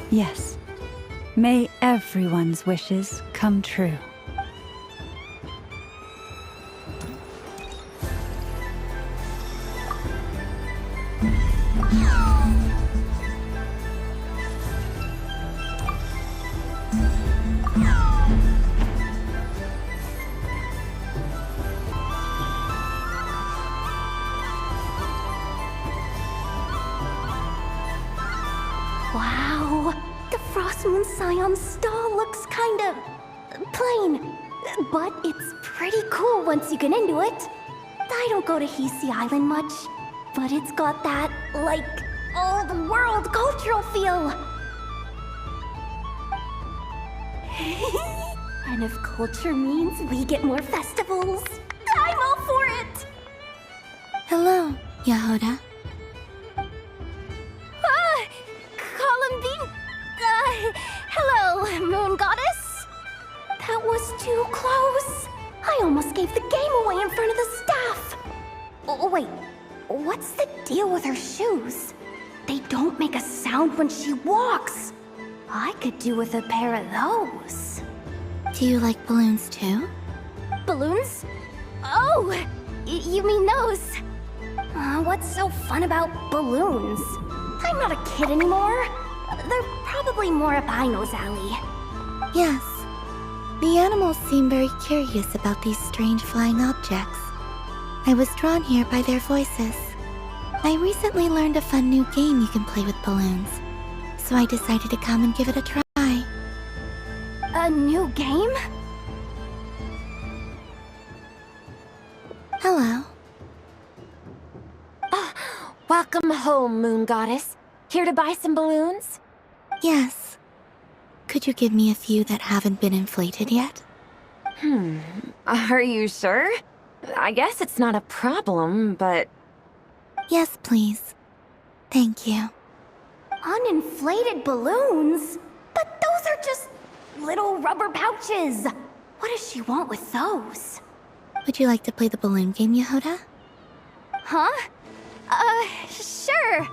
Yes. May everyone's wishes come true. Wow, the Frost Moon Scion's stall looks kinda plain, but it's pretty cool once you get into it. I don't go to Hisi Island much, but it's got that, like, old-world cultural feel. And if culture means we get more festivals, I'm all for it! Hello, Yehoda. Columbine? Hello, Moon Goddess? That was too close. I almost gave the game away in front of the staff. Oh, wait, what's the deal with her shoes? They don't make a sound when she walks. I could do with a pair of those. Do you like balloons too? Balloons? Oh, you mean those? What's so fun about balloons? I'm not a kid anymore. They're probably more up Aino's alley. Yes. The animals seem very curious about these strange flying objects. I was drawn here by their voices. I recently learned a fun new game you can play with balloons, so I decided to come and give it a try. A new game? Hello. Welcome home, Moon Goddess. Here to buy some balloons? Yes. Could you give me a few that haven't been inflated yet? Are you sure? I guess it's not a problem, but... Yes, please. Thank you. Uninflated balloons? But those are just little rubber pouches. What does she want with those? Would you like to play the balloon game, Yehoda? Huh? Sure.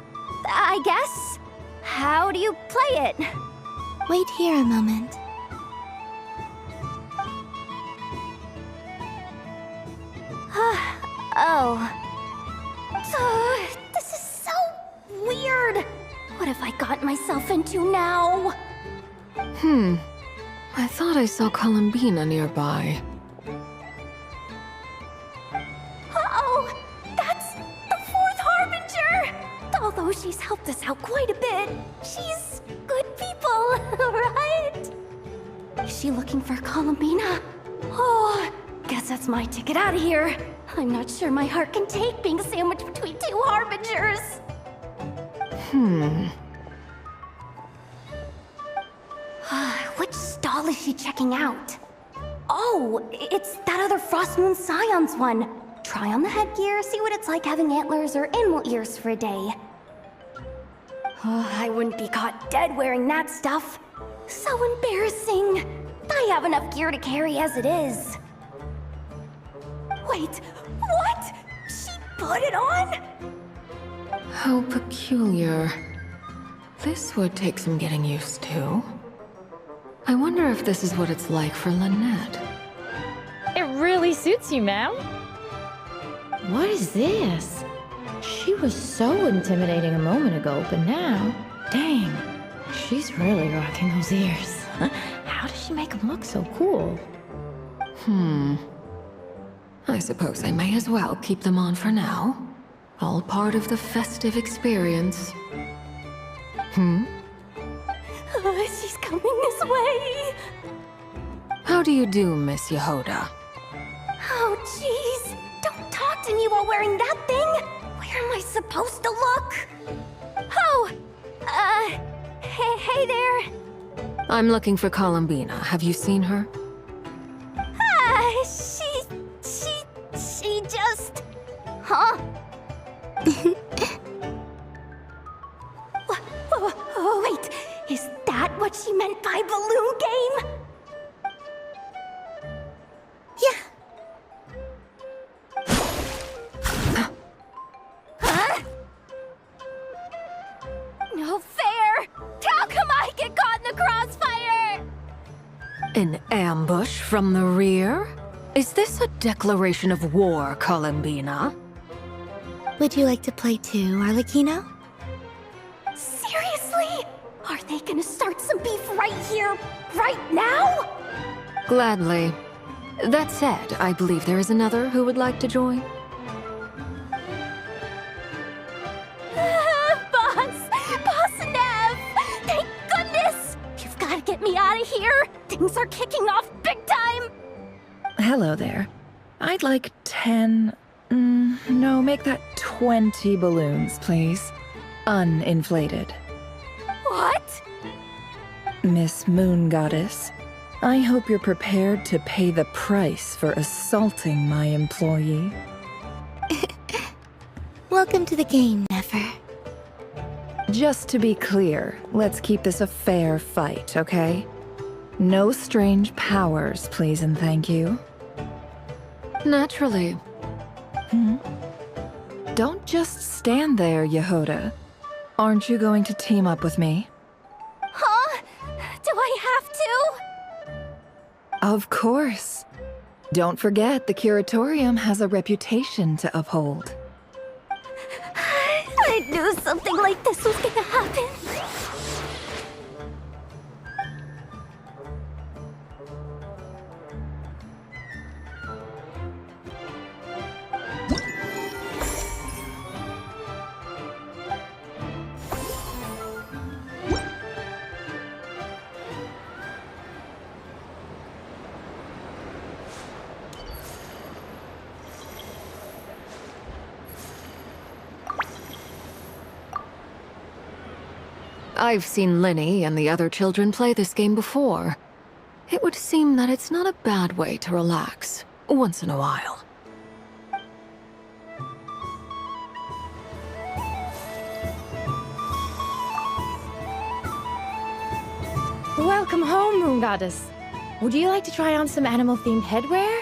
I guess. How do you play it? Wait here a moment. Oh. This is so weird. What have I got myself into now? I thought I saw Columbina nearby. Uh-oh! That's the fourth Harbinger! Although she's helped us out quite a bit, she's good people, right? Is she looking for Columbina? Oh, guess that's my ticket out of here. I'm not sure my heart can take being sandwiched between two Harbingers. Which stall is she checking out? Oh, it's that other Frost Moon Scion's one. Try on the headgear, see what it's like having antlers or animal ears for a day. Oh, I wouldn't be caught dead wearing that stuff. So embarrassing. I have enough gear to carry as it is. Wait, what? She put it on? How peculiar. This would take some getting used to. I wonder if this is what it's like for Lynette. It really suits you, ma'am. What is this? She was so intimidating a moment ago, but now, dang, she's really rocking those ears. How does she make them look so cool? I suppose I may as well keep them on for now. All part of the festive experience. She's coming this way. How do you do, Miss Yehoda? Oh, jeez. Don't talk to me while wearing that thing. Where am I supposed to look? Oh, hey there. I'm looking for Columbina. Have you seen her? She just... Huh? Wait, is that what she meant by balloon game? Yeah. Huh? No fair! How come I get the crossfire! An ambush from the rear? Is this a declaration of war, Columbina? Would you like to play too, Arlecchino? Seriously? Are they gonna start some beef right here, right now? Gladly. That said, I believe there is another who would like to join. Boss Nev! Thank goodness! You've gotta get me out of here! Things are kicking off big time! Hello there. I'd like 10... no, make that 20 balloons, please. Uninflated. What? Miss Moon Goddess, I hope you're prepared to pay the price for assaulting my employee. Welcome to the game, Nefer. Just to be clear, let's keep this a fair fight, okay? No strange powers, please and thank you. Naturally. Don't just stand there, Yehoda. Aren't you going to team up with me? Huh? Do I have to? Of course. Don't forget, the Curatorium has a reputation to uphold. I knew something like this was gonna happen. I've seen Lenny and the other children play this game before. It would seem that it's not a bad way to relax, once in a while. Welcome home, Moon Goddess. Would you like to try on some animal-themed headwear?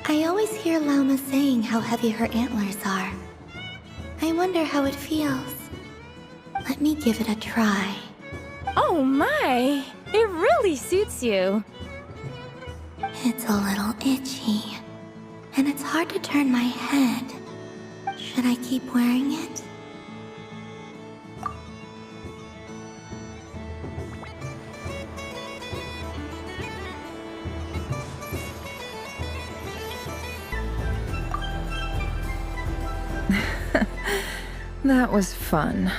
I always hear Llama saying how heavy her antlers are. I wonder how it feels. Let me give it a try. Oh my! It really suits you. It's a little itchy, and it's hard to turn my head. Should I keep wearing it? That was fun.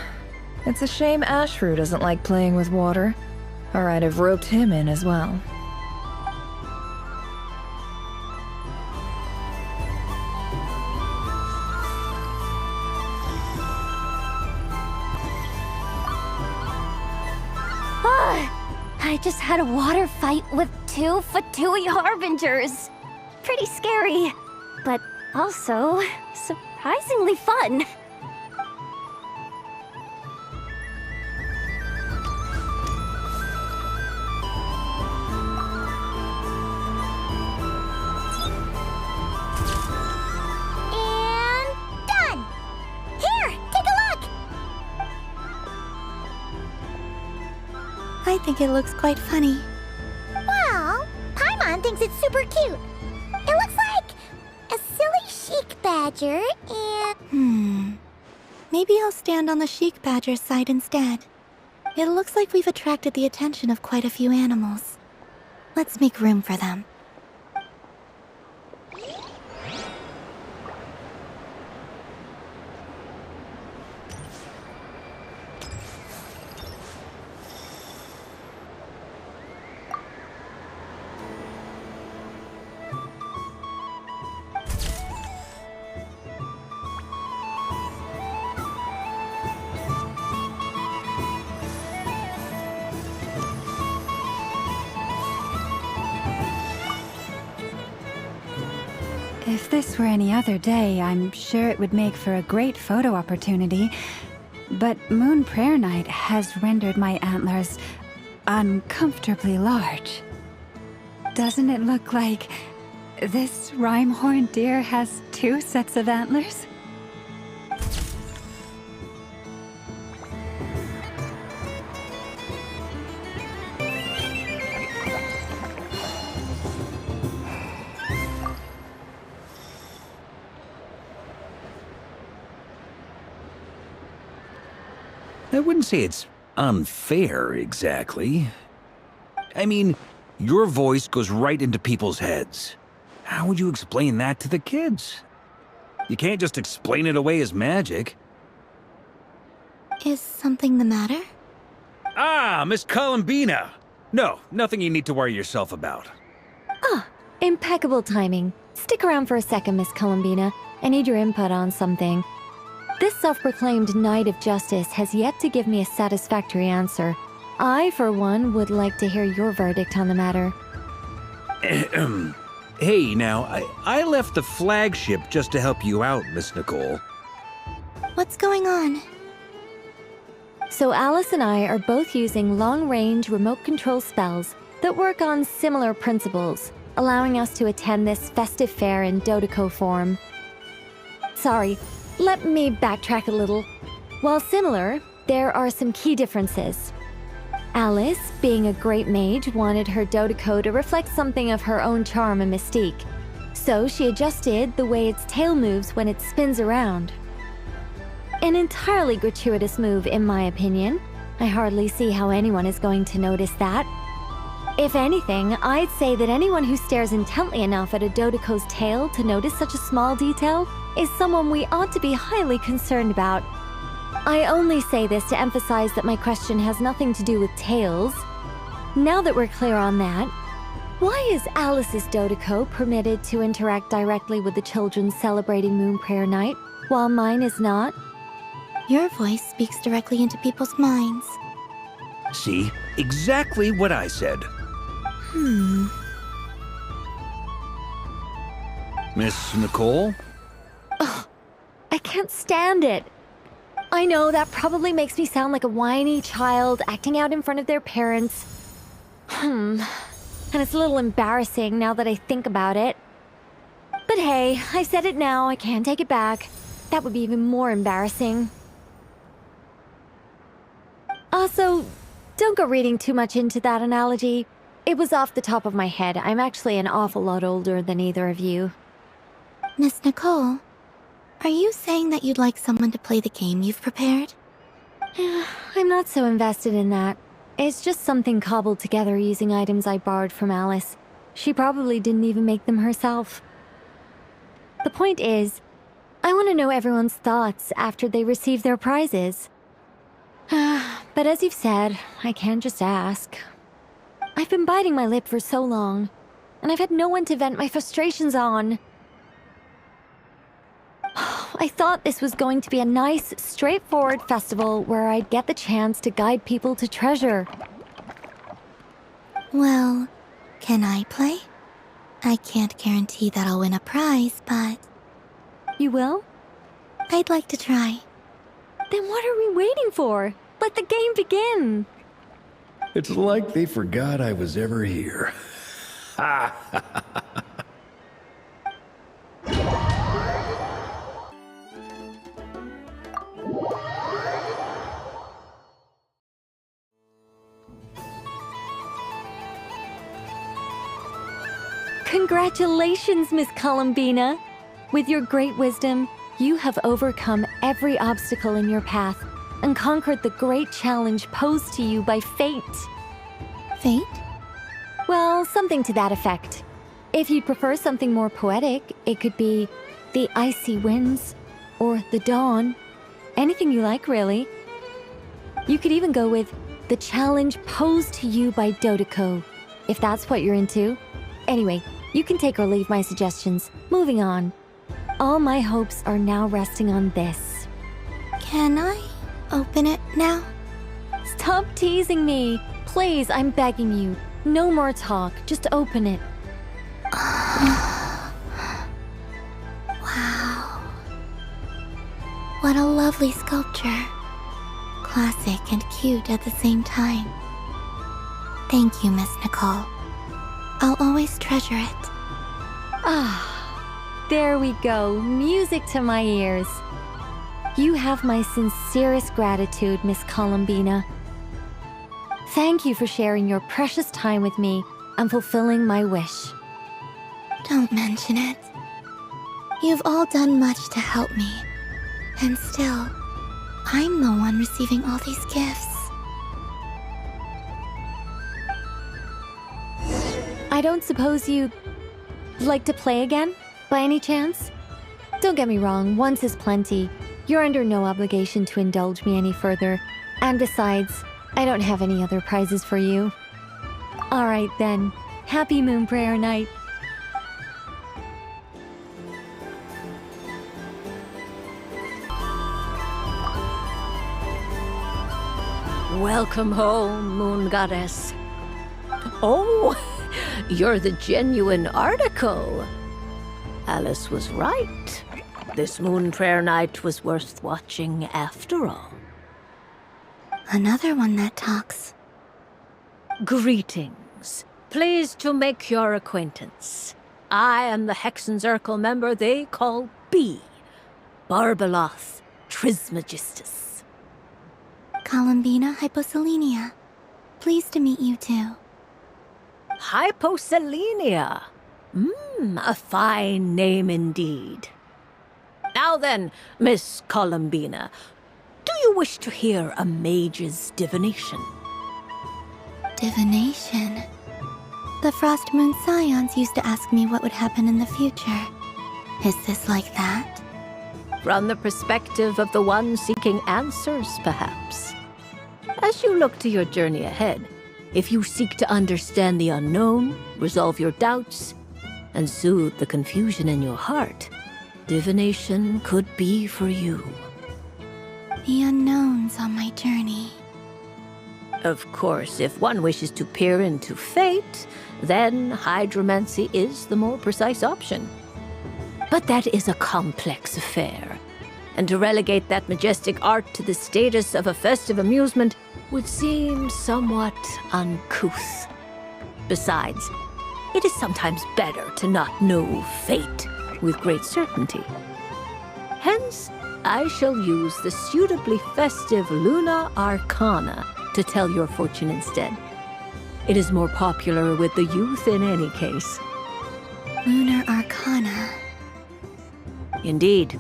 It's a shame Ashru doesn't like playing with water, or I'd have roped him in as well. I just had a water fight with 2 Fatui Harbingers. Pretty scary, but also surprisingly fun. And done! Here, take a look! I think it looks quite funny. Well, Paimon thinks it's super cute. It looks like a silly chic badger and... Maybe I'll stand on the Sheik Badger's side instead. It looks like we've attracted the attention of quite a few animals. Let's make room for them. If this were any other day, I'm sure it would make for a great photo opportunity. But Moon Prayer Night has rendered my antlers uncomfortably large. Doesn't it look like this rhyme-horned deer has 2 sets of antlers? I wouldn't say it's unfair, exactly. I mean, your voice goes right into people's heads. How would you explain that to the kids? You can't just explain it away as magic. Is something the matter? Ah, Miss Columbina! No, nothing you need to worry yourself about. Impeccable timing. Stick around for a second, Miss Columbina. I need your input on something. This self-proclaimed Knight of Justice has yet to give me a satisfactory answer. I, for one, would like to hear your verdict on the matter. Hey, now, I left the flagship just to help you out, Miss Nicole. What's going on? So Alice and I are both using long-range remote control spells that work on similar principles, allowing us to attend this festive fair in Dodeco form. Sorry, let me backtrack a little. While similar, there are some key differences. Alice, being a great mage, wanted her Dodeco to reflect something of her own charm and mystique, so she adjusted the way its tail moves when it spins around. An entirely gratuitous move, in my opinion. I hardly see how anyone is going to notice that. If anything, I'd say that anyone who stares intently enough at a Dodeco's tail to notice such a small detail is someone we ought to be highly concerned about. I only say this to emphasize that my question has nothing to do with tails. Now that we're clear on that, why is Alice's Dodeco permitted to interact directly with the children celebrating Moon Prayer Night, while mine is not? Your voice speaks directly into people's minds. See? Exactly what I said. Miss Nicole? I can't stand it. I know that probably makes me sound like a whiny child acting out in front of their parents. And it's a little embarrassing now that I think about it. But hey, I said it now, I can't take it back. That would be even more embarrassing. Also, don't go reading too much into that analogy. It was off the top of my head. I'm actually an awful lot older than either of you. Miss Nicole, are you saying that you'd like someone to play the game you've prepared? I'm not so invested in that. It's just something cobbled together using items I borrowed from Alice. She probably didn't even make them herself. The point is, I want to know everyone's thoughts after they receive their prizes. But as you've said, I can't just ask. I've been biting my lip for so long, and I've had no one to vent my frustrations on. I thought this was going to be a nice, straightforward festival where I'd get the chance to guide people to treasure. Well, can I play? I can't guarantee that I'll win a prize, but You will? I'd like to try. Then what are we waiting for? Let the game begin! It's like they forgot I was ever here. Congratulations, Miss Columbina! With your great wisdom, you have overcome every obstacle in your path and conquered the great challenge posed to you by fate. Fate? Well, something to that effect. If you'd prefer something more poetic, it could be the icy winds or the dawn. Anything you like, really. You could even go with the challenge posed to you by Dodeco, if that's what you're into. Anyway, you can take or leave my suggestions. Moving on. All my hopes are now resting on this. Can I open it now? Stop teasing me! Please, I'm begging you. No more talk. Just open it. Wow. What a lovely sculpture. Classic and cute at the same time. Thank you, Miss Nicole. I'll always treasure it. There we go. Music to my ears. You have my sincerest gratitude, Miss Columbina. Thank you for sharing your precious time with me and fulfilling my wish. Don't mention it. You've all done much to help me. And still, I'm the one receiving all these gifts. I don't suppose you'd like to play again, by any chance? Don't get me wrong, once is plenty. You're under no obligation to indulge me any further. And besides, I don't have any other prizes for you. Alright then, happy Moon Prayer Night. Welcome home, Moon Goddess. Oh, you're the genuine article. Alice was right. This Moon Prayer Night was worth watching after all. Another one that talks. Greetings. Pleased to make your acquaintance. I am the Hexenzirkel member they call B. Barbeloth Trismegistus. Columbina Hyposelenia. Pleased to meet you too. Hyposelenia. A fine name indeed. Now then, Miss Columbina, do you wish to hear a mage's divination? Divination. The Frost Moon Scions used to ask me what would happen in the future. Is this like that? From the perspective of the one seeking answers, perhaps. As you look to your journey ahead, if you seek to understand the unknown, resolve your doubts, and soothe the confusion in your heart, divination could be for you. The unknowns on my journey. Of course, if one wishes to peer into fate, then hydromancy is the more precise option. But that is a complex affair, and to relegate that majestic art to the status of a festive amusement would seem somewhat uncouth. Besides, it is sometimes better to not know fate with great certainty. Hence, I shall use the suitably festive Luna Arcana to tell your fortune instead. It is more popular with the youth in any case. Lunar Arcana. Indeed.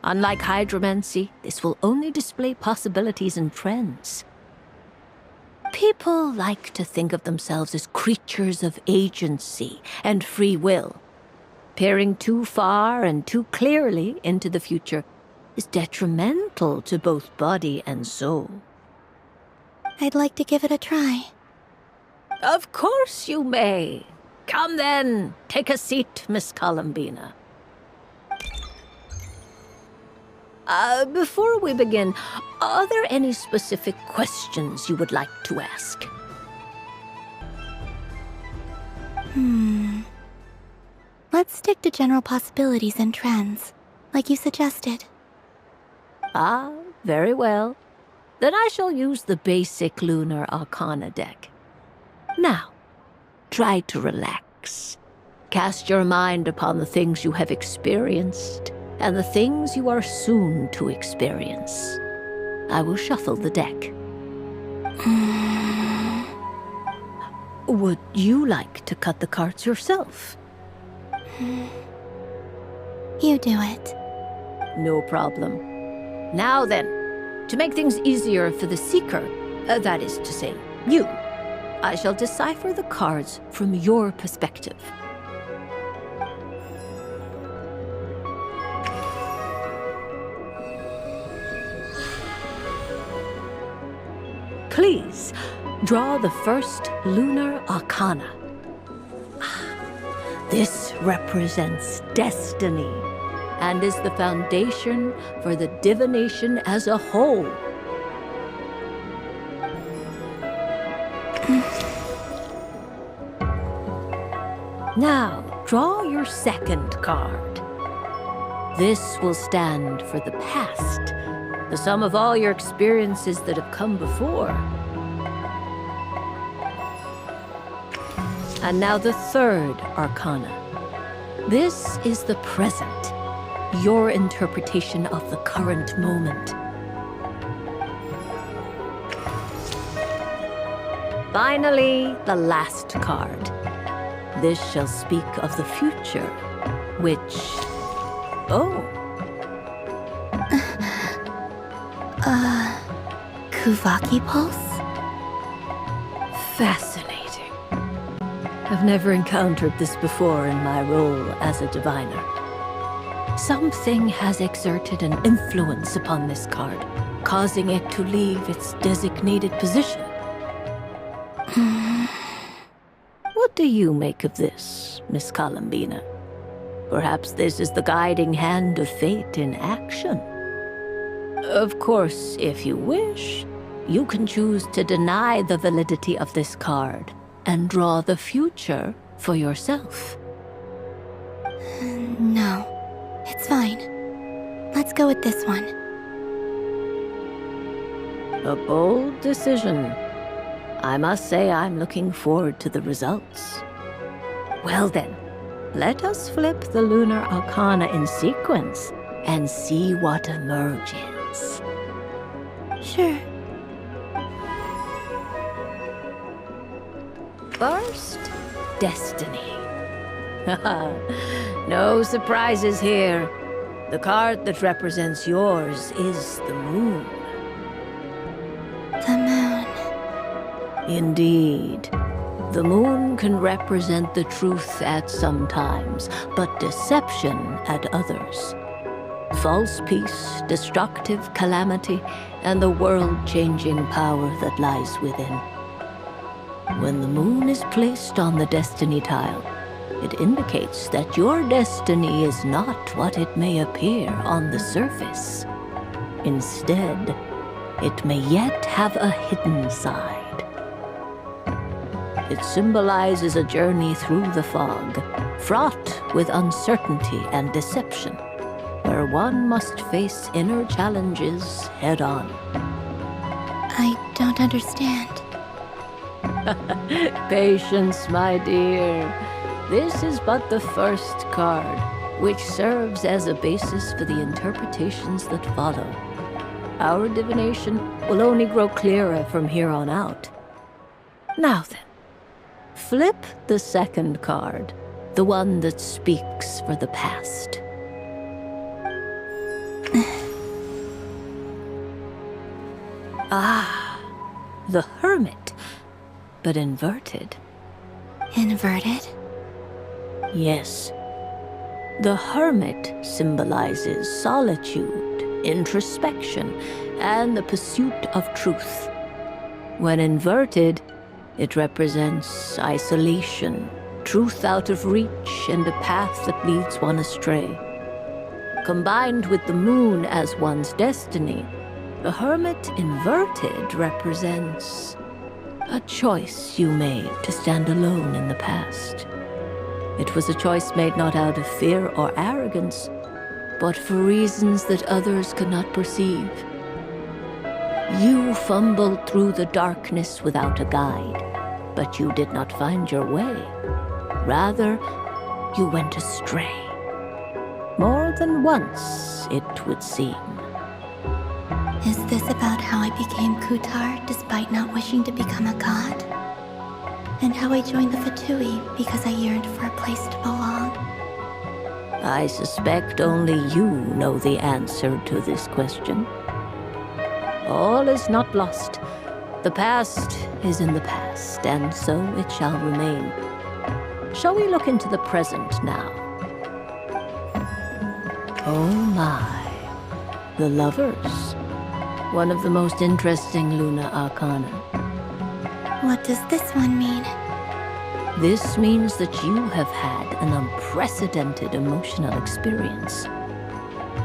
Unlike hydromancy, this will only display possibilities and trends. People like to think of themselves as creatures of agency and free will. Peering too far and too clearly into the future is detrimental to both body and soul. I'd like to give it a try. Of course you may. Come then, take a seat, Miss Columbina. Before we begin, are there any specific questions you would like to ask? Let's stick to general possibilities and trends, like you suggested. Ah, very well. Then I shall use the basic Lunar Arcana deck. Now, try to relax. Cast your mind upon the things you have experienced and the things you are soon to experience. I will shuffle the deck. Would you like to cut the cards yourself? You do it. No problem. Now then, to make things easier for the seeker, that is to say, you, I shall decipher the cards from your perspective. Please, draw the first Lunar Arcana. This represents destiny and is the foundation for the divination as a whole. Now, draw your second card. This will stand for the past, the sum of all your experiences that have come before. And now the third Arcana. This is the present, your interpretation of the current moment. Finally, the last card. This shall speak of the future, which... Oh. Kuvaki Pulse? Fascinating. I've never encountered this before in my role as a diviner. Something has exerted an influence upon this card, causing it to leave its designated position. What do you make of this, Miss Columbina? Perhaps this is the guiding hand of fate in action. Of course, if you wish, you can choose to deny the validity of this card and draw the future for yourself. No, it's fine. Let's go with this one. A bold decision. I must say I'm looking forward to the results. Well then, let us flip the Lunar Arcana in sequence and see what emerges. Sure. First, Destiny. No surprises here. The card that represents yours is the Moon. The moon. Indeed. The moon can represent the truth at some times, but deception at others. False peace, destructive calamity, and the world-changing power that lies within. When the moon is placed on the destiny tile, it indicates that your destiny is not what it may appear on the surface. Instead, it may yet have a hidden side. It symbolizes a journey through the fog, fraught with uncertainty and deception, where one must face inner challenges head-on. I don't understand. Patience, my dear. This is but the first card, which serves as a basis for the interpretations that follow. Our divination will only grow clearer from here on out. Now then, flip the second card, the one that speaks for the past. The Hermit, but inverted. Inverted? Yes. The Hermit symbolizes solitude, introspection, and the pursuit of truth. When inverted, it represents isolation, truth out of reach, and a path that leads one astray. Combined with the moon as one's destiny, the Hermit inverted represents a choice you made to stand alone in the past. It was a choice made not out of fear or arrogance, but for reasons that others could not perceive. You fumbled through the darkness without a guide, but you did not find your way. Rather, you went astray. More than once, it would seem. Is this about how I became Kutar despite not wishing to become a god? And how I joined the Fatui because I yearned for a place to belong? I suspect only you know the answer to this question. All is not lost. The past is in the past, and so it shall remain. Shall we look into the present now? Oh my. The Lovers. One of the most interesting Lunar Arcana. What does this one mean? This means that you have had an unprecedented emotional experience.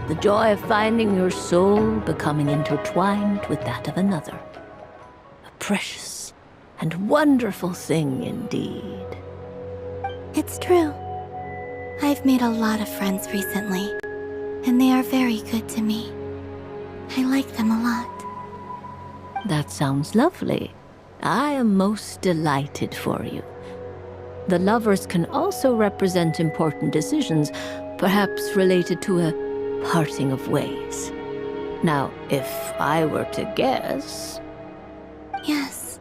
The joy of finding your soul becoming intertwined with that of another. A precious and wonderful thing indeed. It's true. I've made a lot of friends recently, and they are very good to me. I like them a lot. That sounds lovely. I am most delighted for you. The Lovers can also represent important decisions, perhaps related to a parting of ways. Now, if I were to guess... Yes.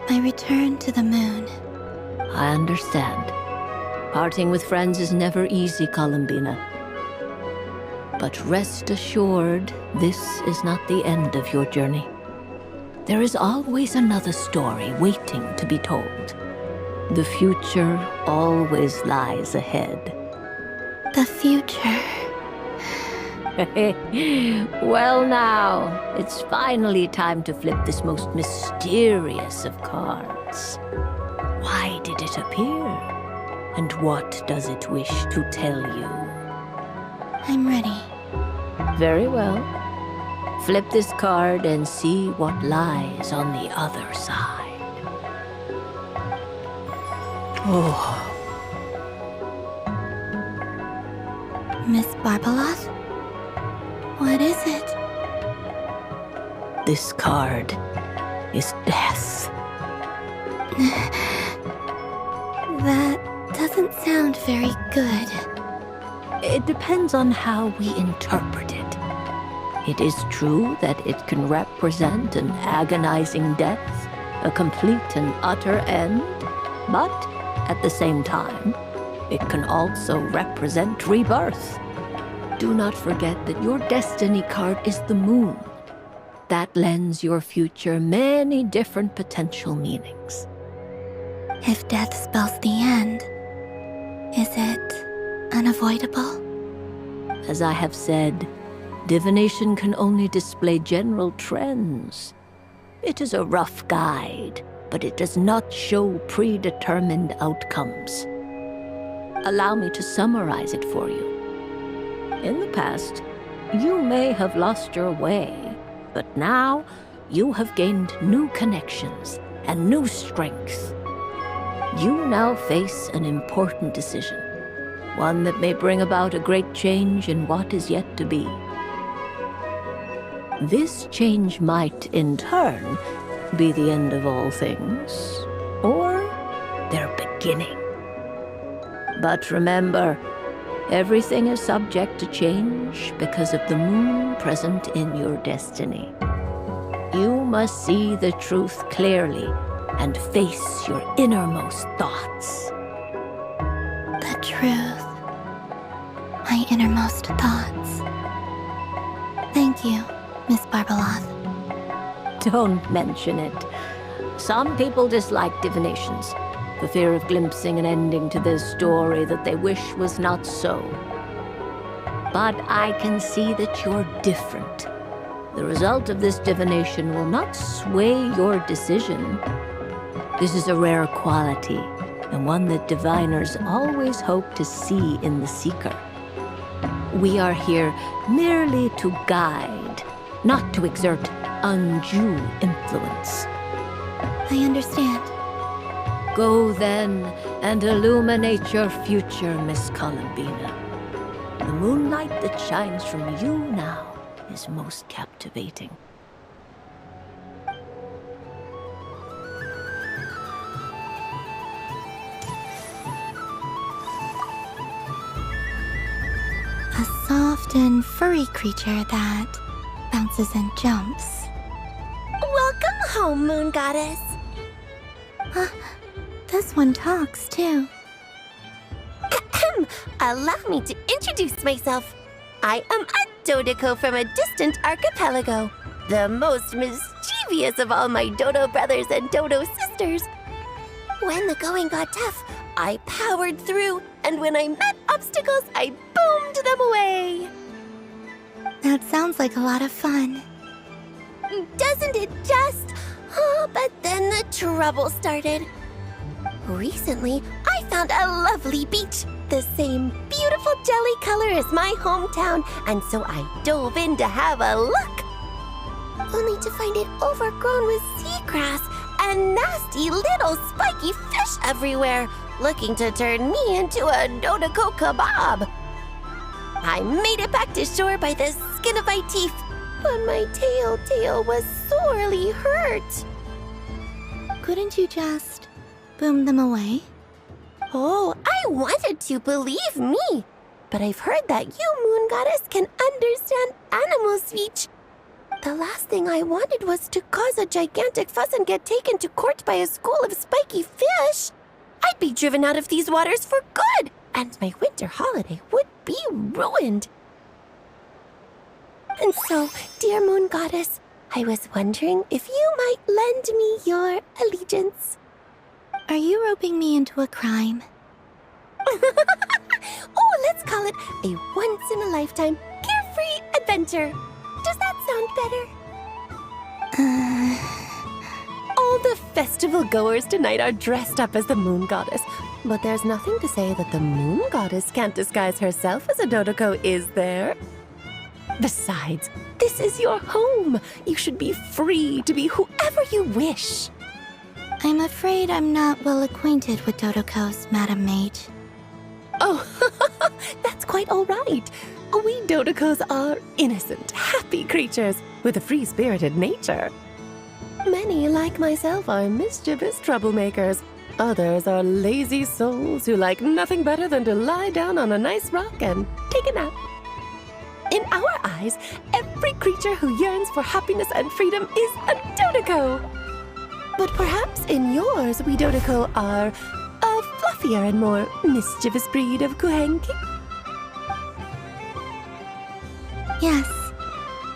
My return to the moon. I understand. Parting with friends is never easy, Columbina. But rest assured, this is not the end of your journey. There is always another story waiting to be told. The future always lies ahead. The future. Well now, it's finally time to flip this most mysterious of cards. Why did it appear? And what does it wish to tell you? I'm ready. Very well. Flip this card and see what lies on the other side. Oh. Miss Barbaloth? What is it? This card is death. That doesn't sound very good. It depends on how we interpret it. It is true that it can represent an agonizing death, a complete and utter end, but at the same time, it can also represent rebirth. Do not forget that your destiny card is the moon. That lends your future many different potential meanings. If death spells the end, is it unavoidable? As I have said, divination can only display general trends. It is a rough guide, but it does not show predetermined outcomes. Allow me to summarize it for you. In the past, you may have lost your way, but now you have gained new connections and new strength. You now face an important decision, one that may bring about a great change in what is yet to be. This change might, in turn, be the end of all things, or their beginning. But remember, everything is subject to change because of the moon present in your destiny. You must see the truth clearly and face your innermost thoughts. The truth. My innermost thoughts. Thank you, Miss Barbaloth. Don't mention it. Some people dislike divinations, for fear of glimpsing an ending to their story that they wish was not so. But I can see that you're different. The result of this divination will not sway your decision. This is a rare quality, and one that diviners always hope to see in the seeker. We are here merely to guide, not to exert undue influence. I understand. Go then and illuminate your future, Miss Columbina. The moonlight that shines from you now is most captivating. A soft and furry creature that bounces and jumps. Welcome home, Moon Goddess. This one talks, too. Allow me to introduce myself. I am a Dodico from a distant archipelago, the most mischievous of all my Dodo brothers and Dodo sisters. When the going got tough, I powered through, and when I met obstacles, I boomed them away. That sounds like a lot of fun. Doesn't it just? Oh, but then the trouble started. Recently, I found a lovely beach, the same beautiful jelly color as my hometown, and so I dove in to have a look. Only to find it overgrown with seagrass and nasty little spiky fish everywhere, looking to turn me into a Dodico kebab. I made it back to shore by the skin of my teeth, but my tail was sorely hurt. Couldn't you just boom them away? Oh, I wanted to, believe me. But I've heard that you, Moon Goddess, can understand animal speech. The last thing I wanted was to cause a gigantic fuss and get taken to court by a school of spiky fish. I'd be driven out of these waters for good, and my winter holiday would be ruined. And so, dear Moon Goddess, I was wondering if you might lend me your allegiance. Are you roping me into a crime? Oh, let's call it a once-in-a-lifetime carefree adventure. Does that sound better? All the festival goers tonight are dressed up as the Moon Goddess, but there's nothing to say that the Moon Goddess can't disguise herself as a Dodoko, is there? Besides, this is your home. You should be free to be whoever you wish. I'm afraid I'm not well acquainted with Dodokos, Madam Mage. Oh, that's quite all right. We Dodokos are innocent, happy creatures with a free-spirited nature. Many, like myself, are mischievous troublemakers. Others are lazy souls who like nothing better than to lie down on a nice rock and take a nap. In our eyes, every creature who yearns for happiness and freedom is a Dodoko. But perhaps in yours, we Dodoko are a fluffier and more mischievous breed of Kuhenki. Yes,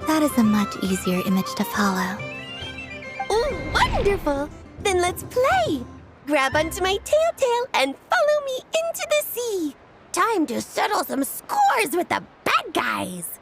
that is a much easier image to follow. Oh, wonderful! Then let's play! Grab onto my tail and follow me into the sea! Time to settle some scores with the bad guys!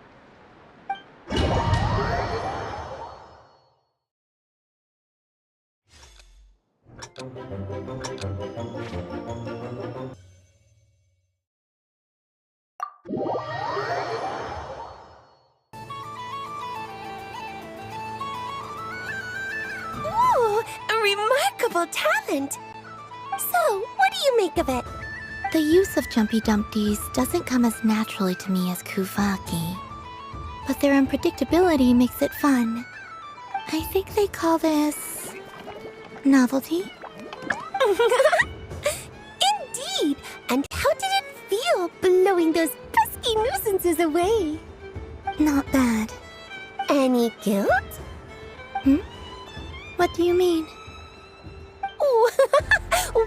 Ooh, a remarkable talent! So, what do you make of it? The use of Jumpy Dumpties doesn't come as naturally to me as Kuvaki. But their unpredictability makes it fun. I think they call this... novelty? Indeed! And how did it feel blowing those pesky nuisances away? Not bad. Any guilt? What do you mean? Oh,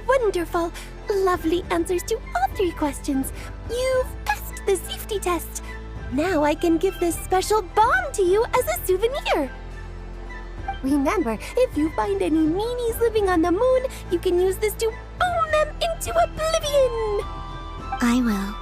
wonderful! Lovely answers to all 3 questions. You've passed the safety test. Now I can give this special bomb to you as a souvenir. Remember, if you find any meanies living on the moon, you can use this to boom them into oblivion. I will.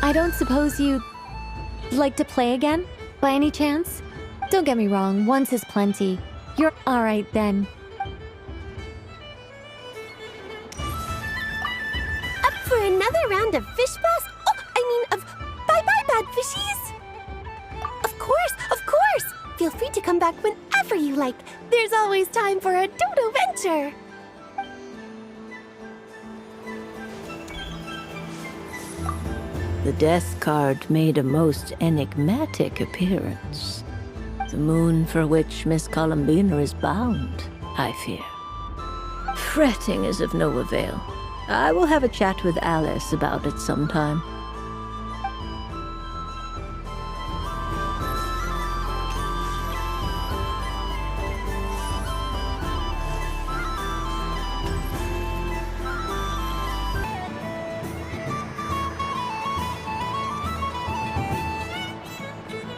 I don't suppose you'd like to play again, by any chance? Don't get me wrong, once is plenty. You're alright then. Up for another round of fish boss? Of bye-bye bad fishies? Of course! Feel free to come back whenever you like. There's always time for a dodo venture. The death card made a most enigmatic appearance. The moon for which Miss Columbina is bound, I fear. Fretting is of no avail. I will have a chat with Alice about it sometime.